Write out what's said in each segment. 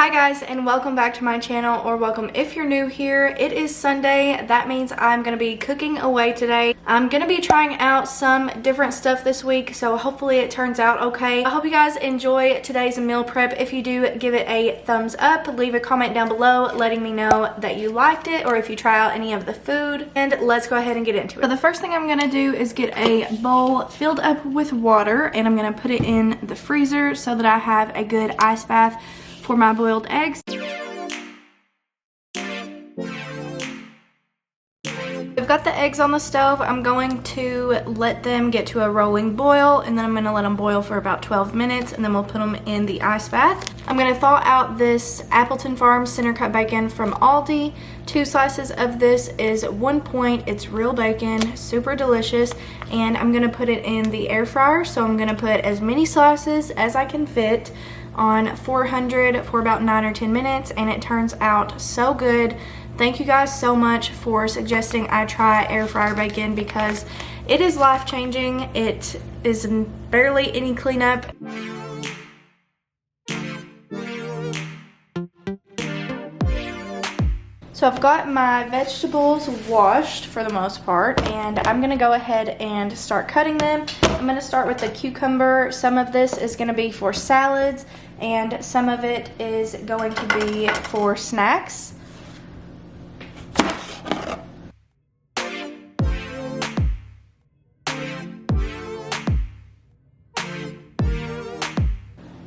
Hi guys, and welcome back to my channel, or welcome if you're new here. It is Sunday. That means I'm going to be cooking away today. I'm going to be trying out some different stuff this week, so hopefully it turns out okay. I hope you guys enjoy today's meal prep. If you do, give it a thumbs up. Leave a comment down below letting me know that you liked it or if you try out any of the food. And let's go ahead and get into it. So the first thing I'm going to do is get a bowl filled up with water, and I'm going to put it in the freezer so that I have a good ice bath for my boiled eggs. I've got the eggs on the stove. I'm going to let them get to a rolling boil, and then I'm going to let them boil for about 12 minutes, and then we'll put them in the ice bath. I'm going to thaw out this Appleton Farms center cut bacon from Aldi. 2 slices of this is 1 point. It's real bacon, super delicious, and I'm going to put it in the air fryer. So I'm going to put as many slices as I can fit on 400 for about 9 or 10 minutes, and it turns out so good. Thank you guys so much for suggesting I try air fryer bacon because it is life-changing. It is barely any cleanup. So I've got my vegetables washed for the most part, and I'm going to go ahead and start cutting them. I'm going to start with the cucumber. Some of this is going to be for salads, and some of it is going to be for snacks.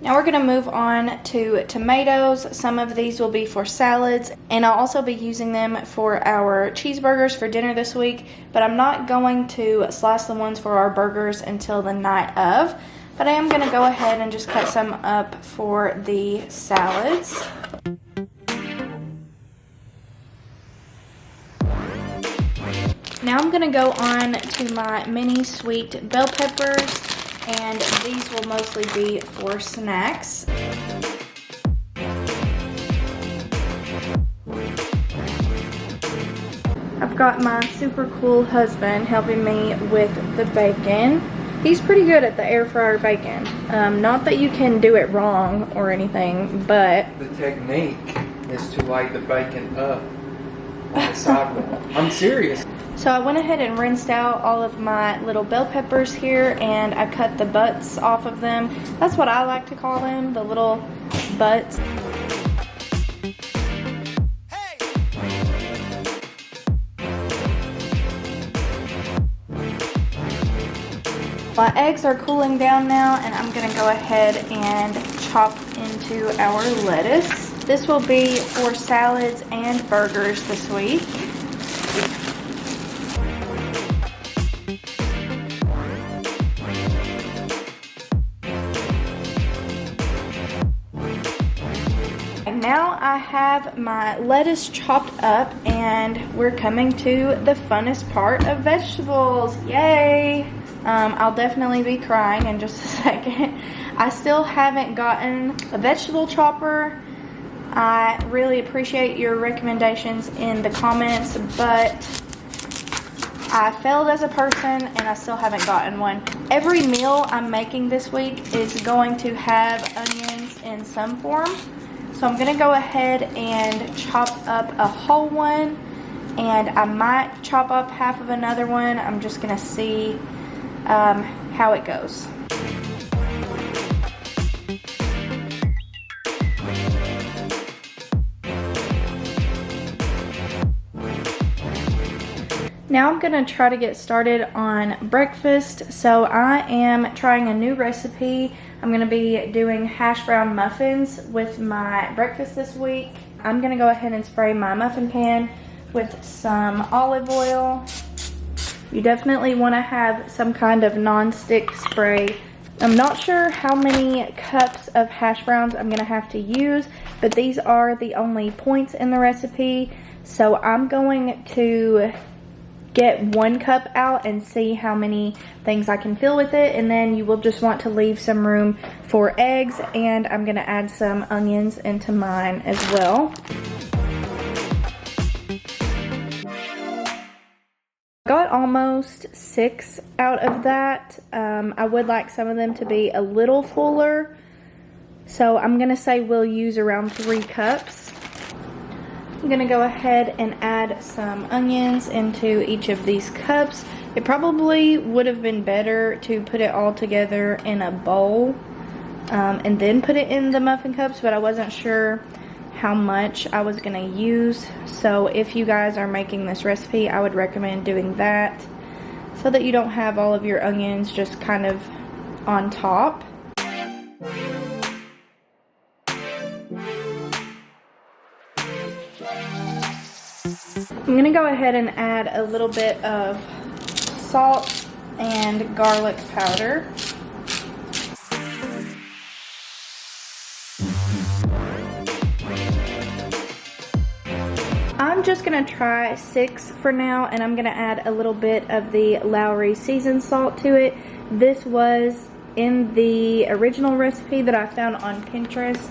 Now we're going to move on to tomatoes. Some of these will be for salads, and I'll also be using them for our cheeseburgers for dinner this week, but I'm not going to slice the ones for our burgers until the night of. But I am going to go ahead and just cut some up for the salads. Now I'm going to go on to my mini sweet bell peppers, and these will mostly be for snacks. I've got my super cool husband helping me with the bacon. He's pretty good at the air fryer bacon. Not that you can do it wrong or anything, but the technique is to light the bacon up on the sidewall. I'm serious. So I went ahead and rinsed out all of my little bell peppers here, and I cut the butts off of them. That's what I like to call them, the little butts. My eggs are cooling down now, and I'm going to go ahead and chop into our lettuce. This will be for salads and burgers this week. Now I have my lettuce chopped up, and we're coming to the funnest part of vegetables. Yay! I'll definitely be crying in just a second. I still haven't gotten a vegetable chopper. I really appreciate your recommendations in the comments, but I failed as a person and I still haven't gotten one. Every meal I'm making this week is going to have onions in some form. So I'm going to go ahead and chop up a whole one, and I might chop up half of another one. I'm just going to see how it goes. Now I'm going to try to get started on breakfast. So I am trying a new recipe. I'm going to be doing hash brown muffins with my breakfast this week. I'm going to go ahead and spray my muffin pan with some olive oil. You definitely want to have some kind of non-stick spray. I'm not sure how many cups of hash browns I'm going to have to use, but these are the only points in the recipe. So I'm going to get 1 cup out and see how many things I can fill with it, and then you will just want to leave some room for eggs, and I'm going to add some onions into mine as well. Got almost 6 out of that. I would like some of them to be a little fuller, So I'm gonna say we'll use around 3 cups. I'm gonna go ahead and add some onions into each of these cups. It probably would have been better to put it all together in a bowl and then put it in the muffin cups, but I wasn't sure how much I was gonna use. So if you guys are making this recipe, I would recommend doing that so that you don't have all of your onions just kind of on top. I'm gonna go ahead and add a little bit of salt and garlic powder. I'm just gonna try 6 for now, and I'm gonna add a little bit of the Lowry seasoned salt to it. This was in the original recipe that I found on Pinterest.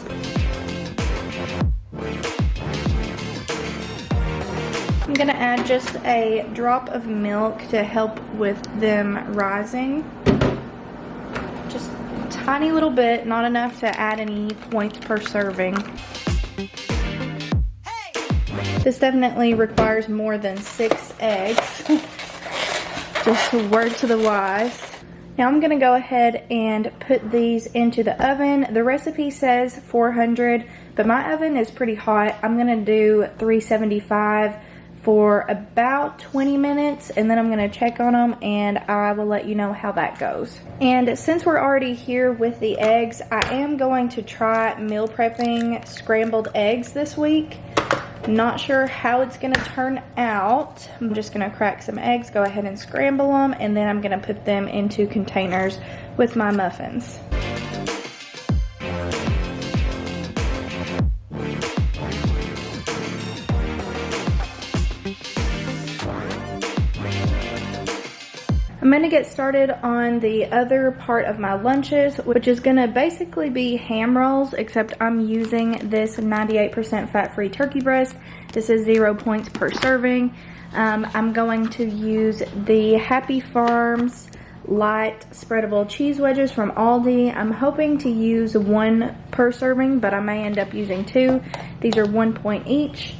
I'm gonna add just a drop of milk to help with them rising. Just a tiny little bit, not enough to add any points per serving. This definitely requires more than 6 eggs. Just a word to the wise. Now I'm gonna go ahead and put these into the oven. The recipe says 400, but my oven is pretty hot. I'm gonna do 375 for about 20 minutes, and then I'm gonna check on them and I will let you know how that goes. And since we're already here with the eggs, I am going to try meal prepping scrambled eggs this week. Not sure how it's gonna turn out. I'm just gonna crack some eggs, go ahead and scramble them, and then I'm gonna put them into containers with my muffins. I'm gonna get started on the other part of my lunches, which is gonna basically be ham rolls, except I'm using this 98% fat-free turkey breast. This is 0 points per serving. I'm going to use the Happy Farms light spreadable cheese wedges from Aldi. I'm hoping to use 1 per serving, but I may end up using 2. These are 1 point each.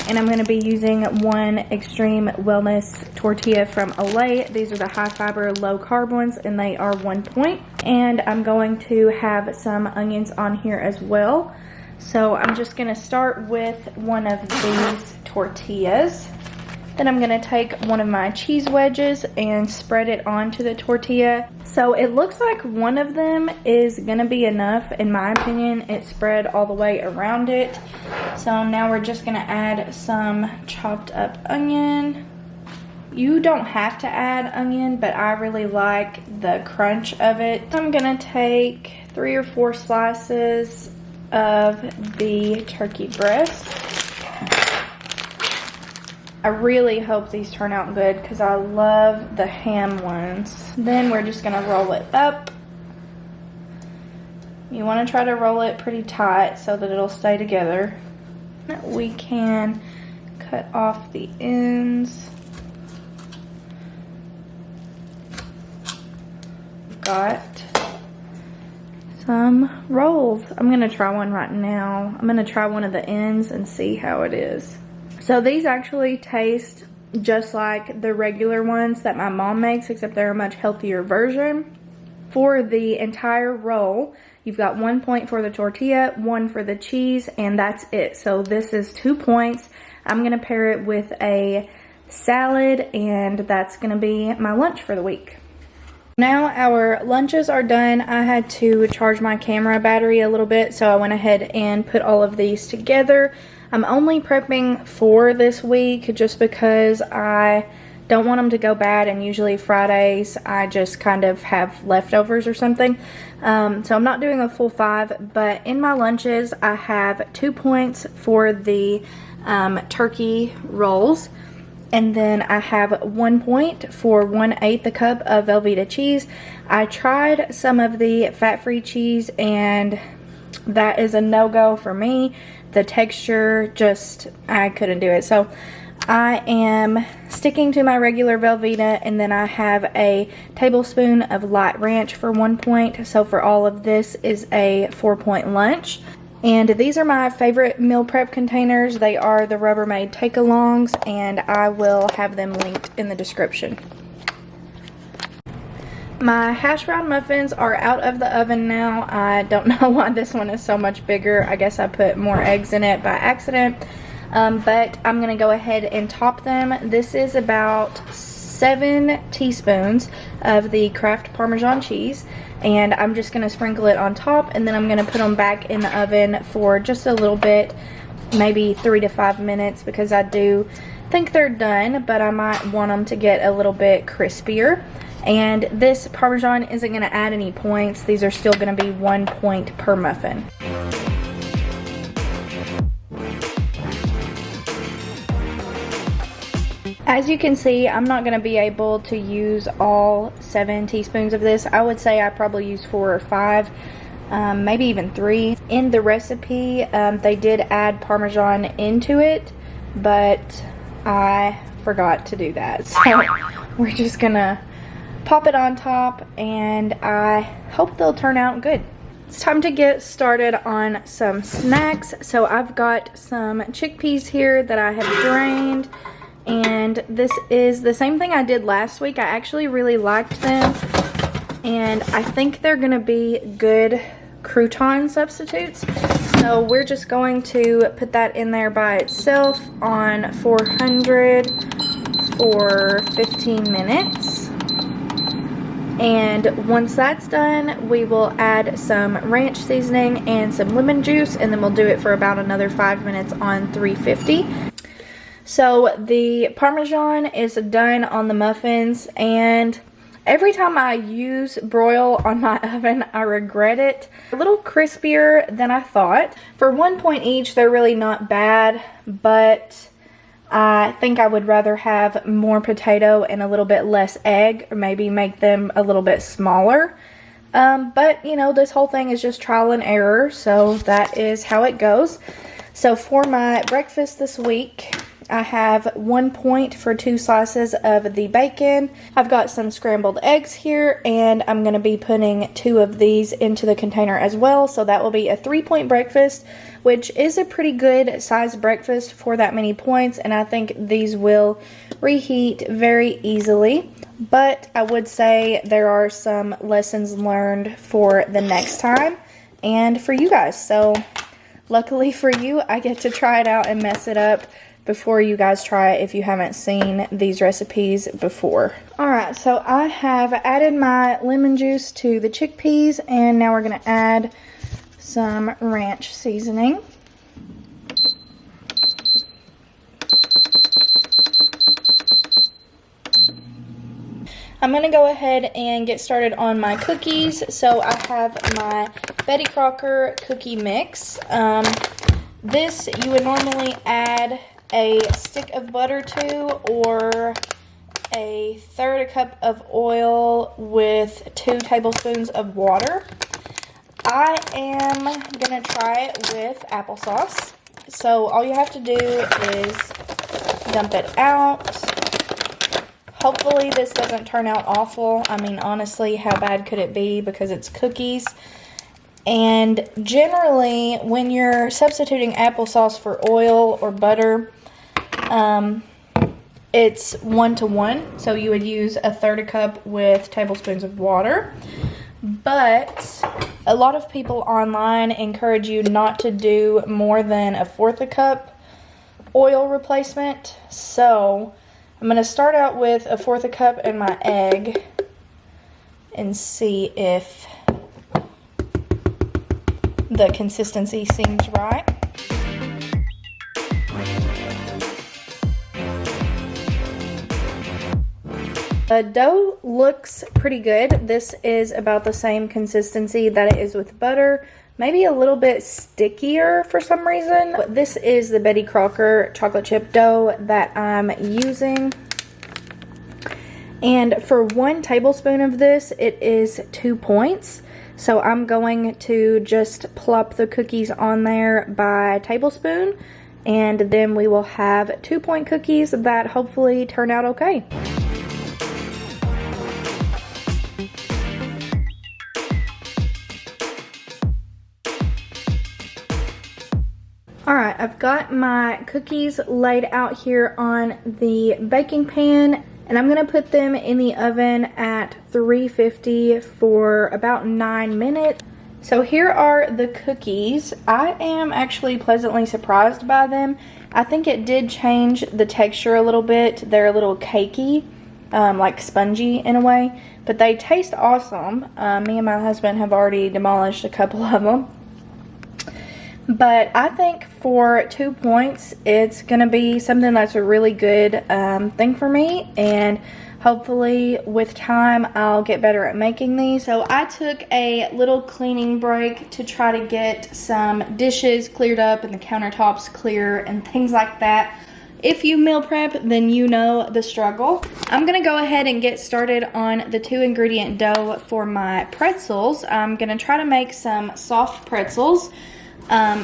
And I'm going to be using 1 Extreme Wellness tortilla from Olay. These are the high fiber, low carb ones, and they are 1 point. And I'm going to have some onions on here as well. So I'm just going to start with one of these tortillas. Then I'm going to take one of my cheese wedges and spread it onto the tortilla. So it looks like one of them is going to be enough. In my opinion, it spread all the way around it. So now we're just going to add some chopped up onion. You don't have to add onion, but I really like the crunch of it. I'm going to take 3 or 4 slices of the turkey breast. I really hope these turn out good because I love the ham ones. Then we're just gonna roll it up. You wanna try to roll it pretty tight so that it'll stay together. We can cut off the ends. We've got some rolls. I'm gonna try one right now. I'm gonna try one of the ends and see how it is. So these actually taste just like the regular ones that my mom makes, except they're a much healthier version. For the entire roll, you've got 1 point for the tortilla, 1 for the cheese, and that's it. So this is 2 points. I'm gonna pair it with a salad, and that's gonna be my lunch for the week. Now our lunches are done. I had to charge my camera battery a little bit, so I went ahead and put all of these together. I'm only prepping 4 this week just because I don't want them to go bad, and usually Fridays I just kind of have leftovers or something. So I'm not doing a full 5, but in my lunches I have 2 points for the turkey rolls, and then I have 1 point for 1/8 a cup of Velveeta cheese. I tried some of the fat-free cheese and that is a no-go for me. The texture, just, I couldn't do it. So I am sticking to my regular Velveeta, and then I have a tablespoon of light ranch for 1 point. So for all of this is a 4-point lunch. And these are my favorite meal prep containers. They are the Rubbermaid take-alongs, and I will have them linked in the description. My hash brown muffins are out of the oven now. I don't know why this one is so much bigger. I guess I put more eggs in it by accident. But I'm going to go ahead and top them. This is about 7 teaspoons of the Kraft Parmesan cheese. And I'm just going to sprinkle it on top, and then I'm going to put them back in the oven for just a little bit, maybe 3 to 5 minutes, because I do think they're done, but I might want them to get a little bit crispier. And this Parmesan isn't going to add any points. These are still going to be 1 point per muffin. As you can see, I'm not going to be able to use all 7 teaspoons of this. I would say I probably used 4 or 5, maybe even 3. In the recipe, they did add Parmesan into it, but I forgot to do that. So we're just going to pop it on top, and I hope they'll turn out good. It's time to get started on some snacks. So I've got some chickpeas here that I have drained. And this is the same thing I did last week. I actually really liked them, and I think they're gonna be good crouton substitutes. So we're just going to put that in there by itself on 400 for 15 minutes. And once that's done, we will add some ranch seasoning and some lemon juice, and then we'll do it for about another 5 minutes on 350. So the Parmesan is done on the muffins, and every time I use broil on my oven, I regret it. A little crispier than I thought. For 1 point each, they're really not bad, but I think I would rather have more potato and a little bit less egg, or maybe make them a little bit smaller. But, you know, this whole thing is just trial and error, so that is how it goes. So for my breakfast this week, I have 1 point for 2 slices of the bacon. I've got some scrambled eggs here, and I'm going to be putting 2 of these into the container as well. So that will be a 3-point breakfast, which is a pretty good size breakfast for that many points. And I think these will reheat very easily. But I would say there are some lessons learned for the next time and for you guys. So luckily for you, I get to try it out and mess it up before you guys try it if you haven't seen these recipes before. Alright, so I have added my lemon juice to the chickpeas, and now we're going to add some ranch seasoning. I'm going to go ahead and get started on my cookies. So I have my Betty Crocker cookie mix. This you would normally add a stick of butter to, or a 1/3 cup of oil with 2 tablespoons of water. I am gonna try it with applesauce. So all you have to do is dump it out. Hopefully this doesn't turn out awful. I mean, honestly, how bad could it be, because it's cookies. And generally, when you're substituting applesauce for oil or butter, it's 1 to 1. So you would use a 1/3 cup with tablespoons of water. But a lot of people online encourage you not to do more than a 1/4 cup oil replacement. So I'm going to start out with a 1/4 cup and my egg and see if the consistency seems right. The dough looks pretty good. This is about the same consistency that it is with butter. Maybe a little bit stickier for some reason. But this is the Betty Crocker chocolate chip dough that I'm using. And for 1 tablespoon of this, it is 2 points. So I'm going to just plop the cookies on there by tablespoon and then we will have 2-point cookies that hopefully turn out okay. Alright, I've got my cookies laid out here on the baking pan, and I'm going to put them in the oven at 350 for about 9 minutes. So here are the cookies. I am actually pleasantly surprised by them. I think it did change the texture a little bit. They're a little cakey, like spongy in a way, but they taste awesome. Me and my husband have already demolished a couple of them. But I think for 2 points, it's going to be something that's a really good thing for me. And hopefully with time, I'll get better at making these. So I took a little cleaning break to try to get some dishes cleared up and the countertops clear and things like that. If you meal prep, then you know the struggle. I'm going to go ahead and get started on the 2-ingredient dough for my pretzels. I'm going to try to make some soft pretzels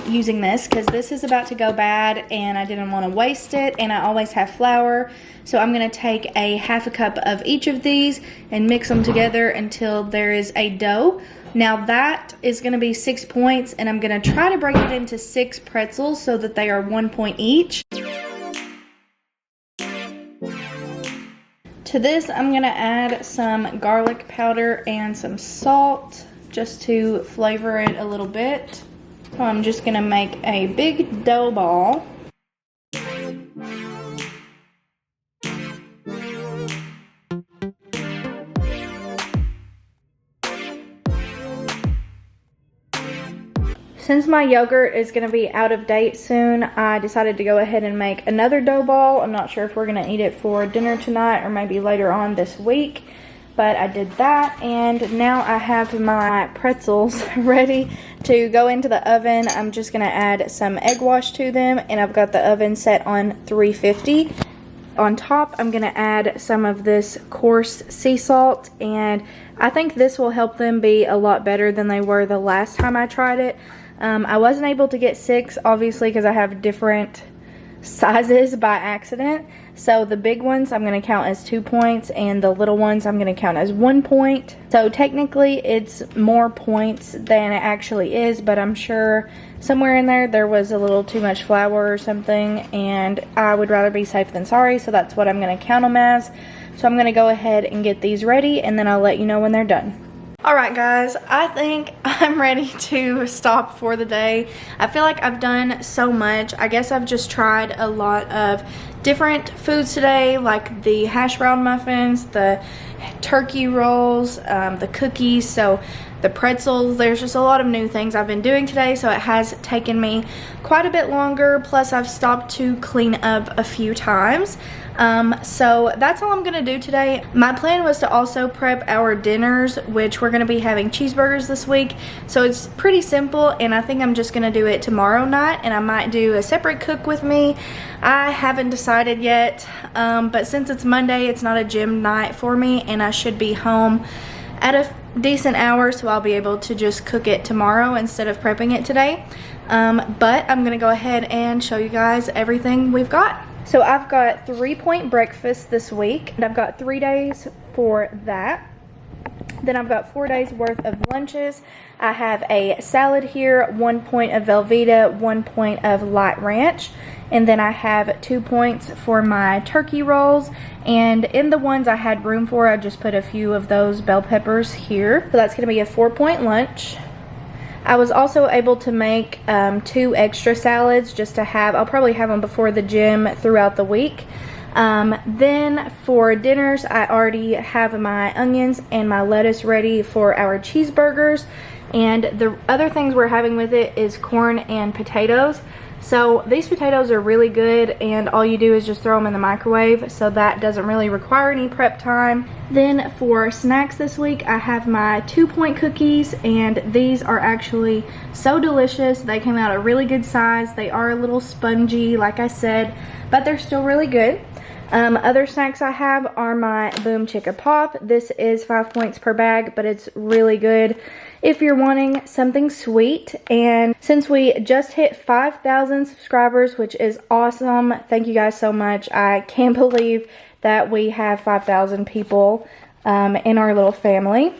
using this because this is about to go bad and I didn't want to waste it, and I always have flour. So I'm going to take a half a cup of each of these and mix them together until there is a dough. Now that is going to be 6 points, and I'm going to try to break it into 6 pretzels so that they are 1 point each. To this, I'm going to add some garlic powder and some salt just to flavor it a little bit. So I'm just going to make a big dough ball. Since my yogurt is going to be out of date soon, I decided to go ahead and make another dough ball. I'm not sure if we're going to eat it for dinner tonight or maybe later on this week. But I did that, and now I have my pretzels ready to go into the oven. I'm just going to add some egg wash to them, and I've got the oven set on 350. On top, I'm going to add some of this coarse sea salt, and I think this will help them be a lot better than they were the last time I tried it. I wasn't able to get 6, obviously, because I have different sizes by accident. So the big ones I'm going to count as 2 points, and the little ones I'm going to count as 1 point. So technically it's more points than it actually is, but I'm sure somewhere in there was a little too much flour or something, and I would rather be safe than sorry, so that's what I'm going to count them as. So I'm going to go ahead and get these ready, and then I'll let you know when they're done. Alright guys, I think I'm ready to stop for the day. I feel like I've done so much. I guess I've just tried a lot of different foods today, like the hash brown muffins, the turkey rolls, the cookies, so the pretzels. There's just a lot of new things I've been doing today, so it has taken me quite a bit longer, plus I've stopped to clean up a few times. So that's all I'm gonna do today. My plan was to also prep our dinners, which we're gonna be having cheeseburgers this week, so it's pretty simple, and I think I'm just gonna do it tomorrow night, and I might do a separate cook with me. I haven't decided yet, but since it's Monday, it's not a gym night for me, and I should be home at a decent hour, so I'll be able to just cook it tomorrow instead of prepping it today. But I'm gonna go ahead and show you guys everything we've got. So I've got 3-point breakfast this week, and I've got 3 days for that. Then I've got 4 days worth of lunches. I have a salad here, 1 point of Velveeta, 1 point of light ranch, and then I have 2 points for my turkey rolls. And in the ones I had room for, I just put a few of those bell peppers here. So that's gonna be a 4-point lunch. I was also able to make 2 extra salads just to have. I'll probably have them before the gym throughout the week. Then for dinners, I already have my onions and my lettuce ready for our cheeseburgers. And the other things we're having with it is corn and potatoes. So these potatoes are really good, and all you do is just throw them in the microwave, so that doesn't really require any prep time. Then for snacks this week, I have my 2-point cookies, and these are actually so delicious. They came out a really good size. They are a little spongy, like I said, but they're still really good. Other snacks I have are my Boom Chicka Pop. This is 5 points per bag, but it's really good if you're wanting something sweet. And since we just hit 5,000 subscribers, which is awesome, thank you guys so much. I can't believe that we have 5,000 people in our little family.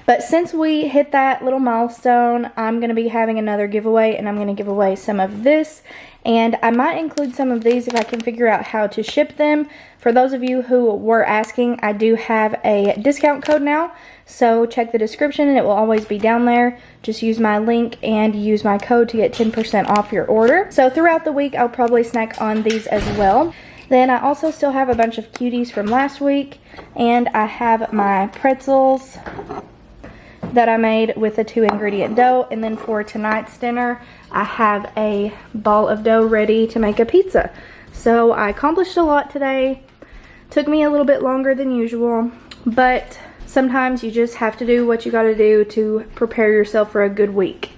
But since we hit that little milestone, I'm going to be having another giveaway, and I'm going to give away some of this. And I might include some of these if I can figure out how to ship them. For those of you who were asking, I do have a discount code now. So check the description and it will always be down there. Just use my link and use my code to get 10% off your order. So throughout the week, I'll probably snack on these as well. Then I also still have a bunch of cuties from last week. And I have my pretzels that I made with a 2-ingredient dough. And then for tonight's dinner, I have a ball of dough ready to make a pizza. So I accomplished a lot today. Took me a little bit longer than usual, but sometimes you just have to do what you gotta do to prepare yourself for a good week.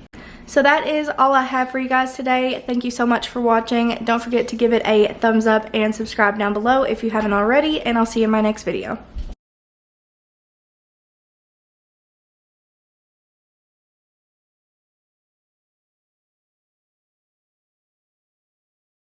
So that is all I have for you guys today. Thank you so much for watching. Don't forget to give it a thumbs up and subscribe down below if you haven't already, and I'll see you in my next video.